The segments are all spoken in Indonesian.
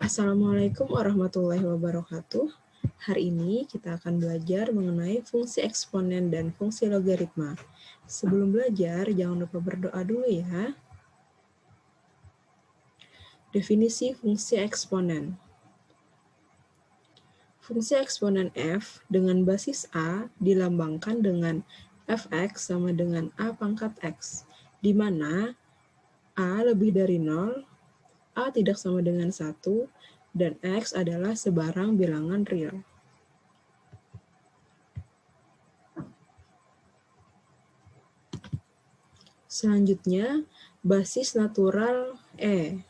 Assalamualaikum warahmatullahi wabarakatuh. Hari ini kita akan belajar mengenai fungsi eksponen dan fungsi logaritma. Sebelum belajar, jangan lupa berdoa dulu ya. Definisi fungsi eksponen. Fungsi eksponen f dengan basis a dilambangkan dengan fx sama dengan a pangkat x, di mana a lebih dari 0, a tidak sama dengan 1, dan x adalah sebarang bilangan real. Selanjutnya, basis natural E.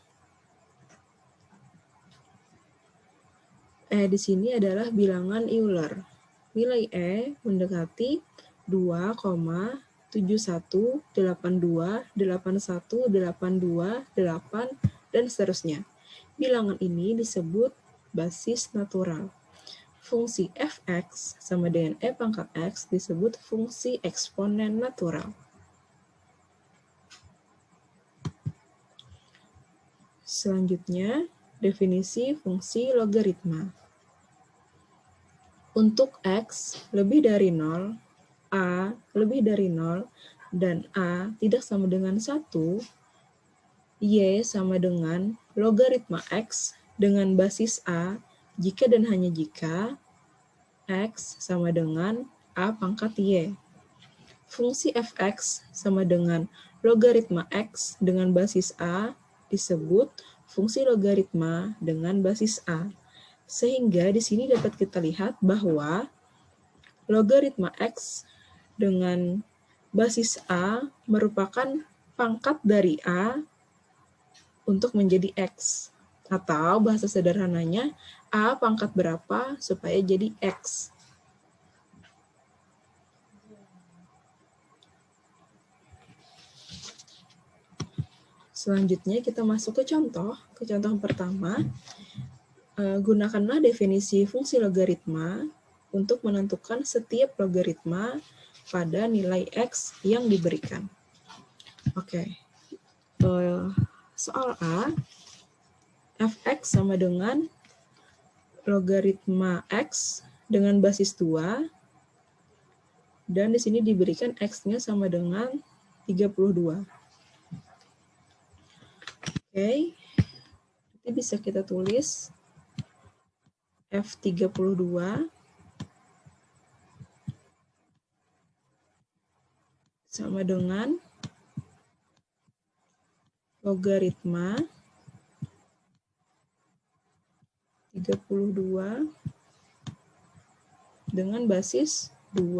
E di sini adalah bilangan Euler. Nilai E mendekati 2,7182818288 dan seterusnya. Bilangan ini disebut basis natural. Fungsi fx sama dengan E pangkat x disebut fungsi eksponen natural. Selanjutnya, definisi fungsi logaritma. Untuk x lebih dari 0, a lebih dari 0, dan a tidak sama dengan 1, y sama dengan logaritma x dengan basis a jika dan hanya jika x sama dengan a pangkat y. Fungsi fx sama dengan logaritma x dengan basis a disebut fungsi logaritma dengan basis a. Sehingga di sini dapat kita lihat bahwa logaritma x dengan basis a merupakan pangkat dari a untuk menjadi x. Atau bahasa sederhananya, a pangkat berapa supaya jadi x. Selanjutnya kita masuk ke contoh pertama. Gunakanlah definisi fungsi logaritma untuk menentukan setiap logaritma pada nilai x yang diberikan. Oke. Soal A, fx sama dengan logaritma x dengan basis 2, dan di sini diberikan x-nya sama dengan 32. Oke, nanti bisa kita tulis F32 sama dengan logaritma 32 dengan basis 2.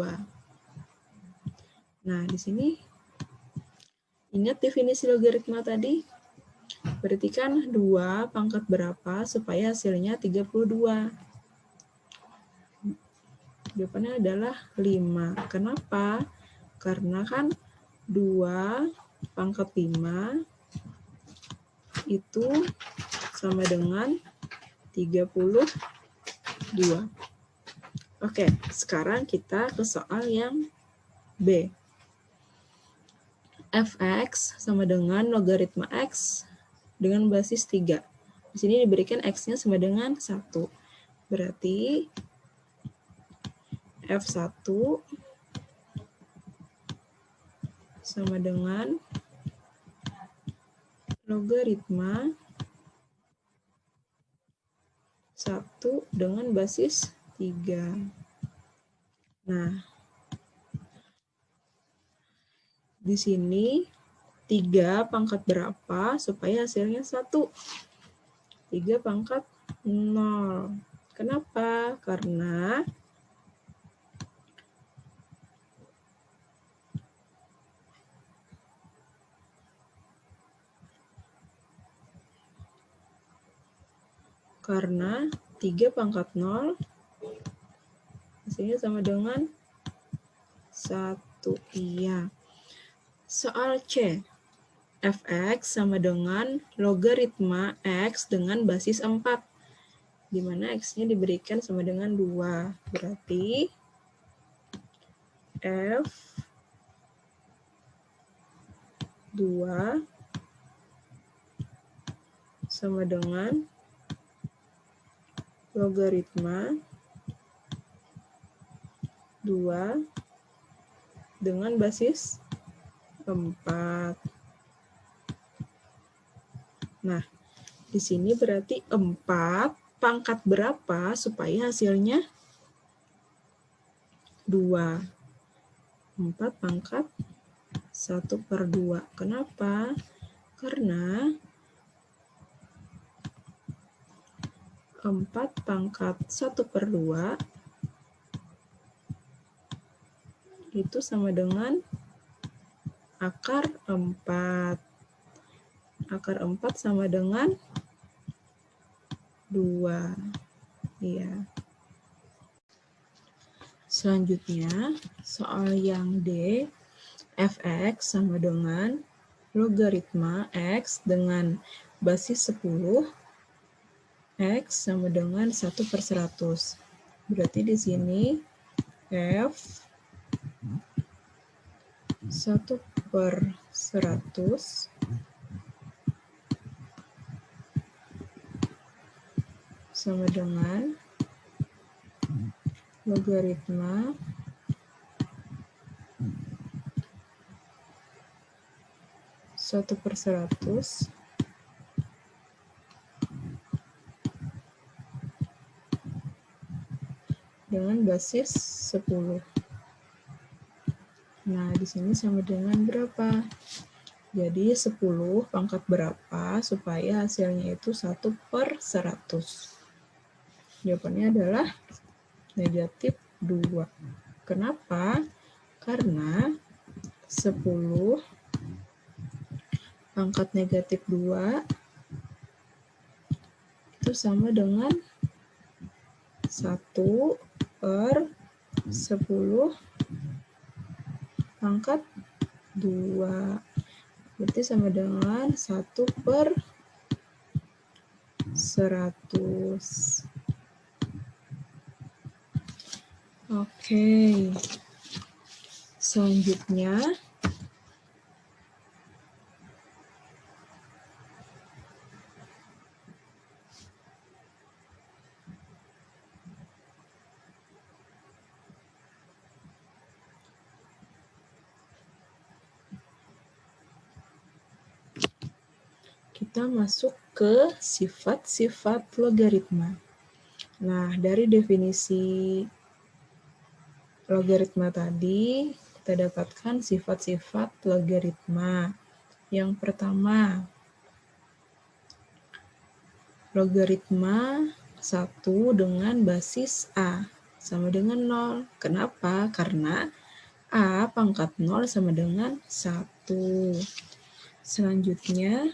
Nah, di sini ingat definisi logaritma tadi? Berarti kan 2 pangkat berapa supaya hasilnya 32? Jawabannya adalah 5. Kenapa? Karena kan 2 pangkat 5 itu sama dengan 32. Oke, sekarang kita ke soal yang B. Fx sama dengan logaritma x dengan basis 3. Di sini diberikan x-nya sama dengan 1. Berarti F1 sama dengan logaritma 1 dengan basis 3. Nah, di sini 3 pangkat berapa supaya hasilnya 1? 3 pangkat 0. Kenapa? Karena Karena 3 pangkat 0 hasilnya sama dengan 1. Iya. Soal C. Fx sama dengan logaritma x dengan basis 4. Di mana x-nya diberikan sama dengan 2. Berarti F 2 sama dengan logaritma 2 dengan basis 4. Nah, di sini berarti 4 pangkat berapa supaya hasilnya 2. 4 pangkat 1/2. Kenapa? Karena 4 pangkat 1/2 itu sama dengan akar 4. Akar 4 sama dengan 2. Iya. Selanjutnya, soal yang D, f(x) sama dengan logaritma x dengan basis 10, x sama dengan 1/100. Berarti di sini f 1/100 sama dengan logaritma 1/100 dengan basis 10. Nah, di sini sama dengan berapa? Jadi 10 pangkat berapa supaya hasilnya itu 1/100? Jawabannya adalah negatif 2. Kenapa? Karena 10 pangkat negatif 2 itu sama dengan 1/10 pangkat 2. Berarti sama dengan 1/100. Oke. Selanjutnya, kita masuk ke sifat-sifat logaritma. Nah, dari definisi logaritma tadi, kita dapatkan sifat-sifat logaritma. Yang pertama, logaritma 1 dengan basis A sama dengan 0. Kenapa? Karena A pangkat 0 sama dengan 1. Selanjutnya,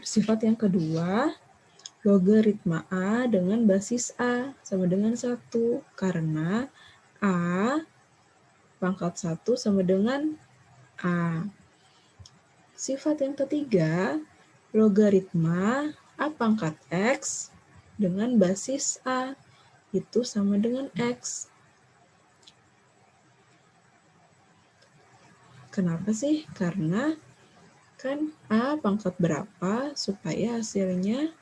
sifat yang kedua, logaritma A dengan basis A sama dengan 1. Karena A pangkat 1 sama dengan A. Sifat yang ketiga, logaritma A pangkat X dengan basis A. Itu sama dengan X. Kenapa sih? Karena kan A pangkat berapa supaya hasilnya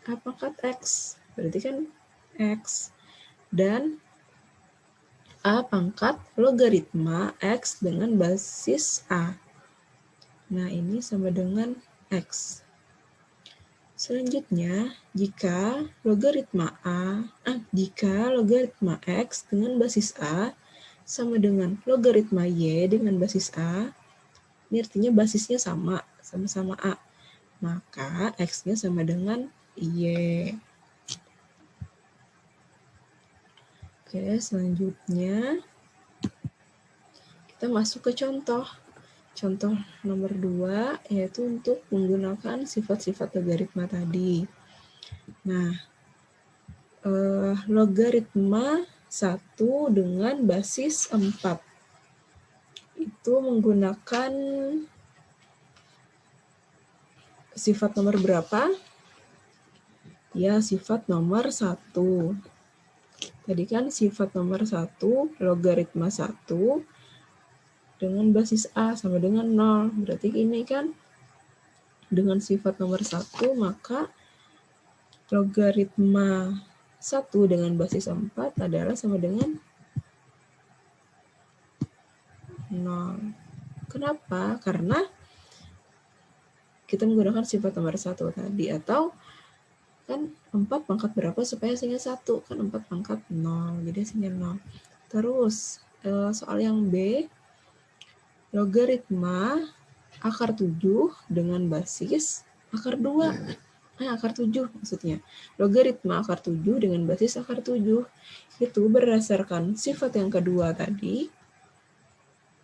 A pangkat X. Berarti kan X. Dan A pangkat logaritma X dengan basis A. Nah, ini sama dengan X. Selanjutnya, jika logaritma X dengan basis A sama dengan logaritma Y dengan basis A, ini artinya basisnya sama-sama A. Maka X-nya sama dengan Y. Oke, selanjutnya kita masuk ke contoh. Contoh nomor 2 yaitu untuk menggunakan sifat-sifat logaritma tadi. Nah, logaritma 1 dengan basis 4 itu menggunakan sifat nomor berapa? Ya, sifat nomor 1. Tadi kan sifat nomor 1, logaritma 1 dengan basis A sama dengan 0. Berarti ini kan dengan sifat nomor 1, maka logaritma 1 dengan basis 4 adalah sama dengan 0. Kenapa? Karena kita menggunakan sifat nomor 1 tadi, atau kan 4 pangkat berapa supaya hasilnya 1? Kan 4 pangkat 0, jadi hasilnya 0. Terus, soal yang B, logaritma akar 7 dengan basis akar 2. Akar 7 maksudnya. Logaritma akar 7 dengan basis akar 7. Itu berdasarkan sifat yang kedua tadi.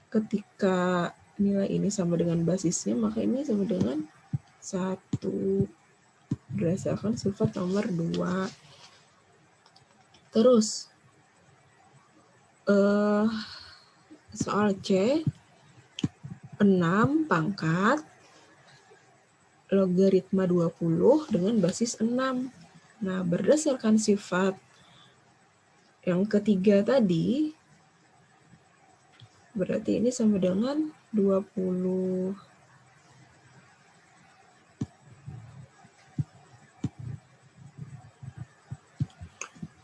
Ketika nilai ini sama dengan basisnya, maka ini sama dengan 1. Berdasarkan sifat nomor 2. Terus, soal C, 6 pangkat logaritma 20 dengan basis 6. Nah, berdasarkan sifat yang ketiga tadi, berarti ini sama dengan 20.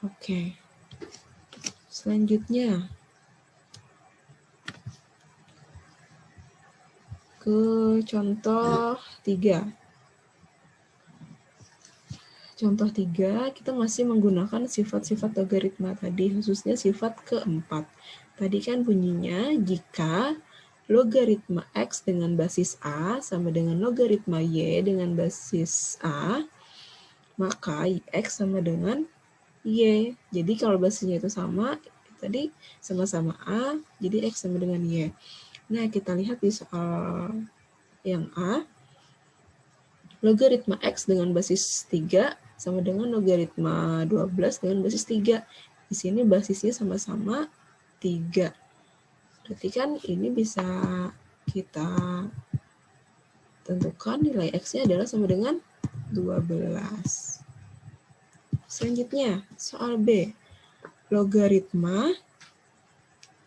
Oke. Selanjutnya, ke contoh 3. Contoh 3, kita masih menggunakan sifat-sifat logaritma tadi, khususnya sifat keempat. Tadi kan bunyinya, jika logaritma X dengan basis A sama dengan logaritma Y dengan basis A, maka X sama dengan Y. Jadi kalau basisnya itu sama, tadi sama-sama A, jadi X sama dengan Y. Nah, kita lihat di soal yang A, logaritma X dengan basis 3 sama dengan logaritma 12 dengan basis 3. Di sini basisnya sama-sama 3. Berarti kan ini bisa kita tentukan nilai X-nya adalah sama dengan 12. Selanjutnya, soal B. Logaritma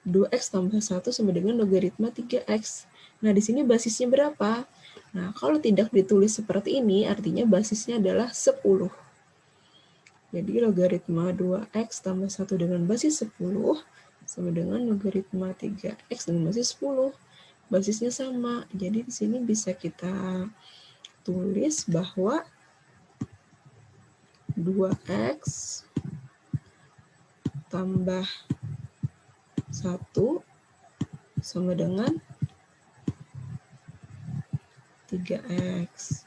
2X tambah 1 sama dengan logaritma 3X. Nah, di sini basisnya berapa? Nah, kalau tidak ditulis seperti ini, artinya basisnya adalah 10. Jadi, logaritma 2X tambah 1 dengan basis 10 sama dengan logaritma 3X dengan basis 10. Basisnya sama. Jadi, di sini bisa kita tulis bahwa 2X tambah 1 sama dengan 3X.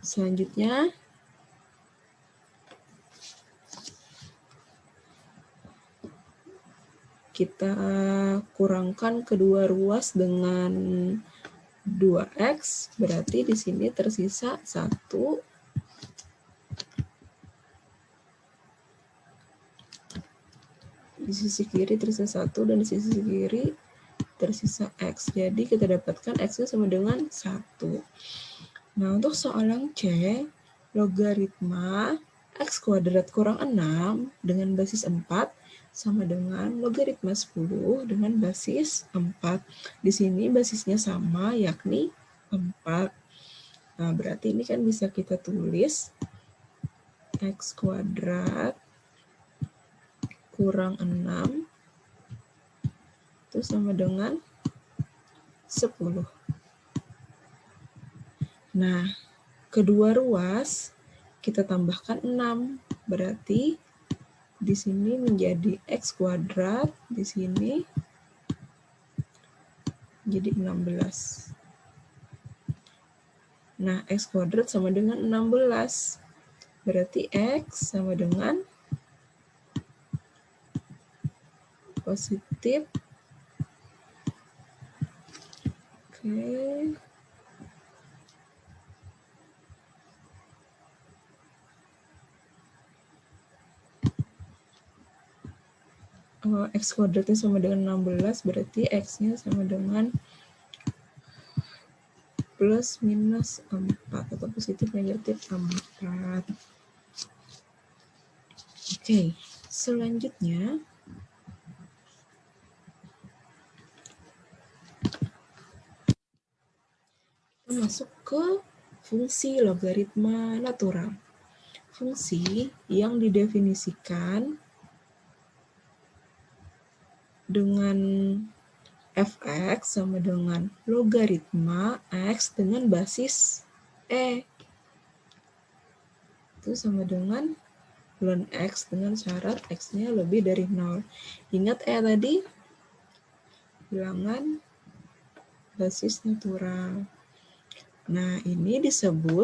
Selanjutnya, kita kurangkan kedua ruas dengan 2X, berarti di sini tersisa 1. Di sisi kiri tersisa 1 dan di sisi kiri tersisa X. Jadi kita dapatkan X-nya sama dengan 1. Nah, untuk soal yang C, logaritma X kuadrat kurang 6 dengan basis 4 sama dengan logaritma 10 dengan basis 4. Di sini basisnya sama, yakni 4. Nah, berarti ini kan bisa kita tulis X kuadrat kurang 6 itu sama dengan 10. Nah, kedua ruas kita tambahkan 6. Berarti di sini menjadi X kuadrat, di sini jadi 16. Nah, X kuadrat sama dengan 16. Berarti X sama dengan positif. Oke. X kuadratnya sama dengan 16, berarti X-nya sama dengan plus minus 4, atau positif negatif 4. Oke, selanjutnya kita masuk ke fungsi logaritma natural. fungsi yang didefinisikan dengan fx sama dengan logaritma x dengan basis e. Itu sama dengan ln x dengan syarat x-nya lebih dari 0. Ingat tadi bilangan basis natural. Nah,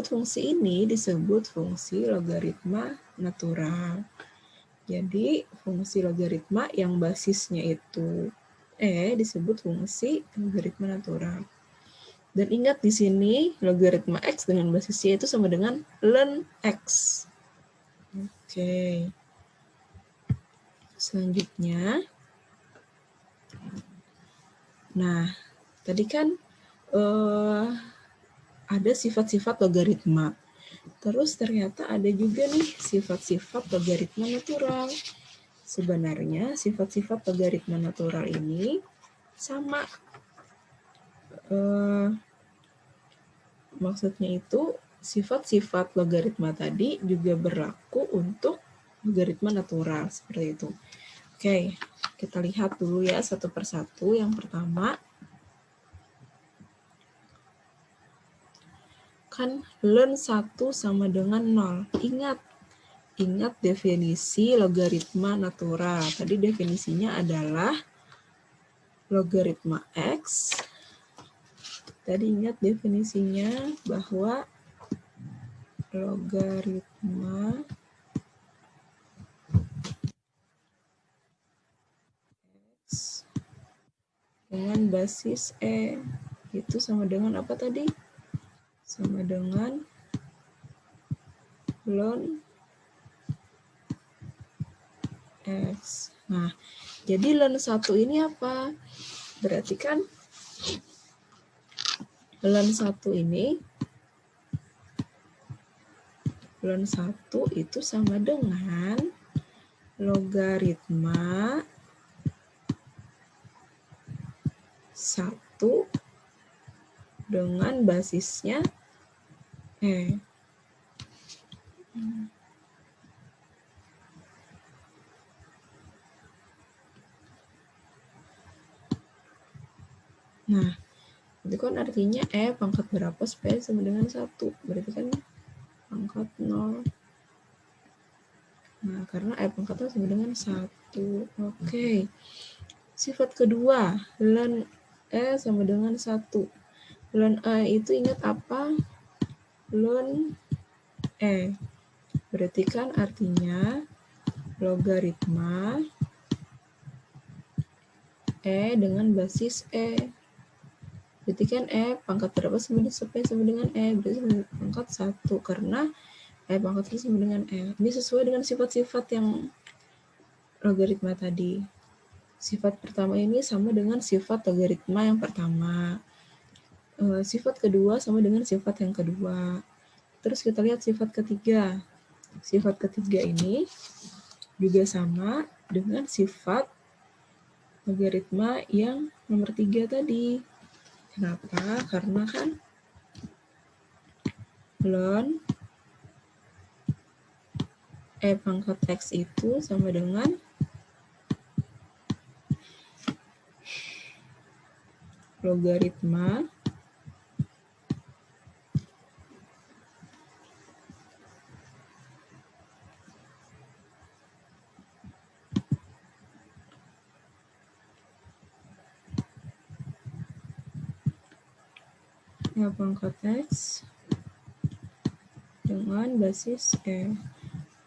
fungsi ini disebut fungsi logaritma natural. Jadi, fungsi logaritma yang basisnya itu disebut fungsi logaritma natural. Dan ingat di sini logaritma x dengan basis y itu sama dengan ln x. Oke. Selanjutnya, nah, tadi kan ada sifat-sifat logaritma. Terus ternyata ada juga nih sifat-sifat logaritma natural. Sebenarnya sifat-sifat logaritma natural ini sama. Maksudnya itu sifat-sifat logaritma tadi juga berlaku untuk logaritma natural seperti itu. Oke, kita lihat dulu ya satu persatu. Yang pertama, kan ln 1 sama dengan 0. Ingat definisi logaritma natural. Tadi definisinya adalah logaritma x. Tadi ingat definisinya bahwa logaritma x dengan basis e itu sama dengan apa tadi? Sama dengan ln x. Nah, jadi ln 1 ini apa? Berarti kan ln 1 ini ln 1 itu sama dengan logaritma 1 dengan basisnya e. Nah, itu kan artinya e pangkat berapa supaya sama dengan 1. Berarti kan pangkat 0. Nah, karena e pangkatnya sama dengan 1. Oke. Sifat kedua, ln e sama dengan 1. Ln e itu ingat apa? Ln e. Berarti kan artinya logaritma e dengan basis e. Berarti kan e pangkat berapa sama dengan e? Berarti pangkat 1 karena e pangkat sama dengan e. Ini sesuai dengan sifat-sifat yang logaritma tadi. Sifat pertama ini sama dengan sifat logaritma yang pertama. Sifat kedua sama dengan sifat yang kedua. Terus kita lihat sifat ketiga. Sifat ketiga ini juga sama dengan sifat logaritma yang nomor 3 tadi. Kenapa? Karena kan ln e pangkat x itu sama dengan logaritma e pangkat x dengan basis e.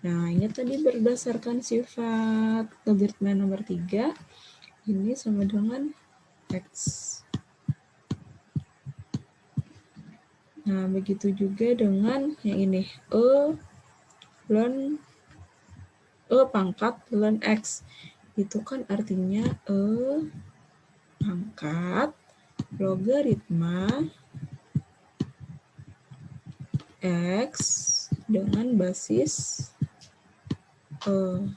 Nah, ini tadi berdasarkan sifat logaritma nomor 3, ini sama dengan x. Nah, begitu juga dengan yang ini, ln e pangkat ln x. Itu kan artinya e pangkat logaritma x dengan basis e.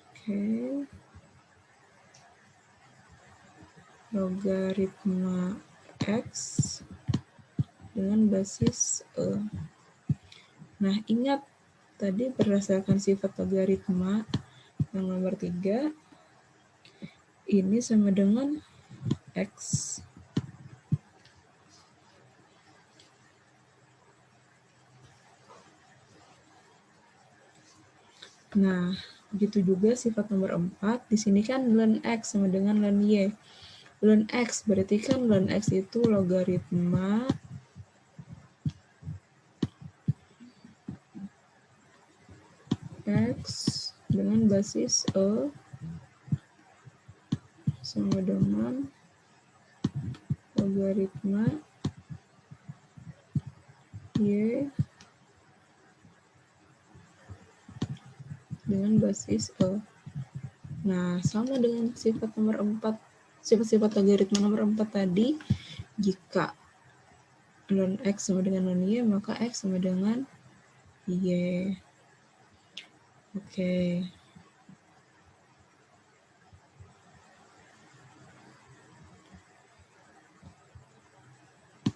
Oke. Logaritma x dengan basis e. Nah, ingat tadi berdasarkan sifat logaritma yang nomor 3, ini sama dengan X. Nah, begitu juga sifat nomor 4, di sini kan ln X sama dengan ln Y. Ln X berarti kan ln X itu logaritma X dengan basis E sama dengan logaritma Y dengan basis E. Nah, sama dengan sifat nomor 4, sifat-sifat logaritma nomor 4 tadi, jika ln X sama dengan ln Y, maka X sama dengan Y. Oke.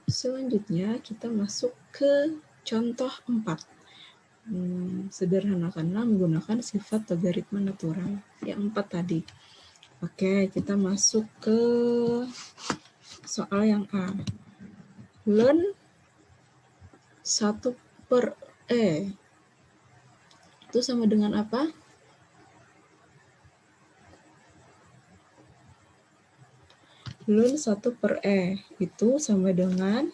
Selanjutnya kita masuk ke contoh 4. Sederhanakanlah menggunakan sifat logaritma natural. Yang 4 tadi. Oke, kita masuk ke soal yang A. Ln 1/E itu sama dengan apa? Ln 1/E itu sama dengan,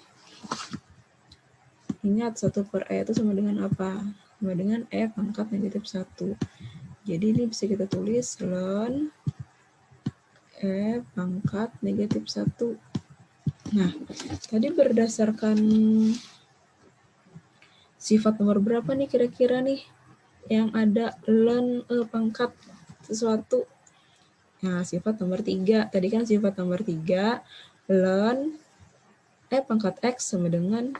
ingat 1/E itu sama dengan apa? Sama dengan E pangkat negatif 1. Jadi ini bisa kita tulis ln E pangkat negatif 1. Nah, tadi berdasarkan sifat nomor berapa nih kira-kira nih yang ada ln E pangkat sesuatu? Nah, sifat nomor 3. Tadi kan sifat nomor 3, ln E pangkat X sama dengan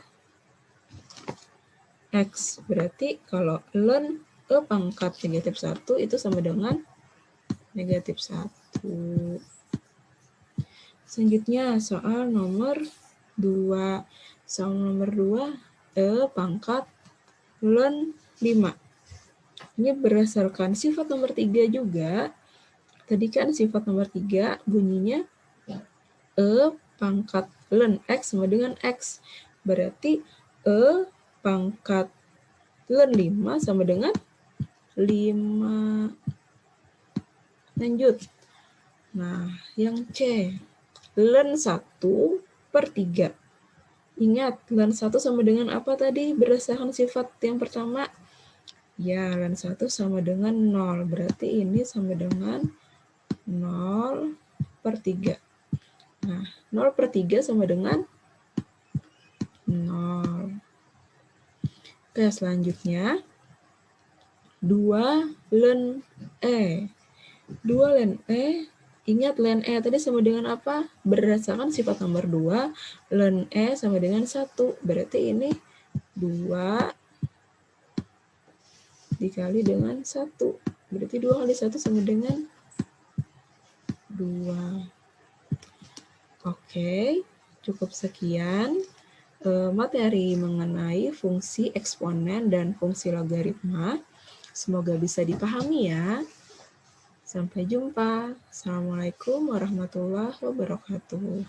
X. Berarti kalau ln E pangkat negatif 1 itu sama dengan negatif 1. Selanjutnya soal nomor 2. Soal nomor 2, E pangkat ln 5. Ini berdasarkan sifat nomor 3 juga. Tadi kan sifat nomor 3 bunyinya E pangkat ln X sama dengan X. Berarti E pangkat ln 5 sama dengan 5. Lanjut. Nah, yang C. Ln 1/3. Ingat, ln 1 sama dengan apa tadi berdasarkan sifat yang pertama? Ya, ln 1 sama dengan 0. Berarti ini sama dengan 0/3. Nah, 0/3 sama dengan 0. Oke, selanjutnya 2 ln E. 2 ln E, ingat ln E tadi sama dengan apa? Berdasarkan sifat nomor 2, ln E sama dengan 1. Berarti ini 2 dikali dengan 1. Berarti 2 kali 1 sama dengan 2. Oke, cukup sekian materi mengenai fungsi eksponen dan fungsi logaritma. Semoga bisa dipahami ya. Sampai jumpa. Assalamualaikum warahmatullahi wabarakatuh.